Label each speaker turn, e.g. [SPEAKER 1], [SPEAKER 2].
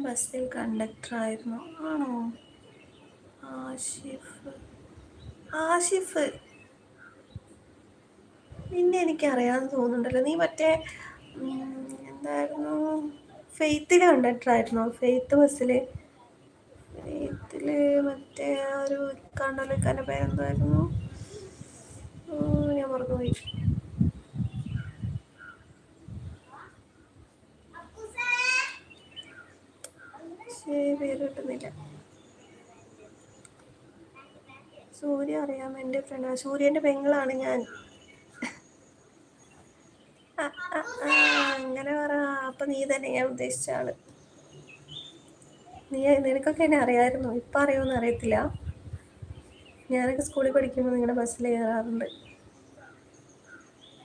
[SPEAKER 1] ബസ്സിൽ കണ്ടക്ടറായിരുന്നു. ആണോ? ആഷിഫ്. ആഷിഫ് നിന്നെ എനിക്കറിയാമെന്ന് തോന്നുന്നുണ്ടല്ലോ. നീ മറ്റേ എന്തായിരുന്നു, ഫെയ്ത്തിൽ കണ്ടക്ടറായിരുന്നോ? ഫെയ്ത്ത് ബസ്സിൽ, ഫെയ്ത്തിൽ മറ്റേ ഒരു കണ്ടലക്കാൻ്റെ പേരെന്തായിരുന്നു? ഞാൻ മറന്നുപോയി. പേര് കിട്ടുന്നില്ല. സൂര്യ അറിയാം, എൻ്റെ ഫ്രണ്ടാണ്. സൂര്യൻ്റെ പെങ്ങളാണ് ഞാൻ. അങ്ങനെ പറ. അപ്പം നീ തന്നെ ഞാൻ ഉദ്ദേശിച്ച ആള്. നിനക്കൊക്കെ എന്നെ അറിയാമായിരുന്നു. ഇപ്പം അറിയുമെന്ന് അറിയത്തില്ല. ഞാനൊക്കെ സ്കൂളിൽ പഠിക്കുമ്പോൾ നിങ്ങളുടെ ബസ്സിൽ കയറാറുണ്ട്.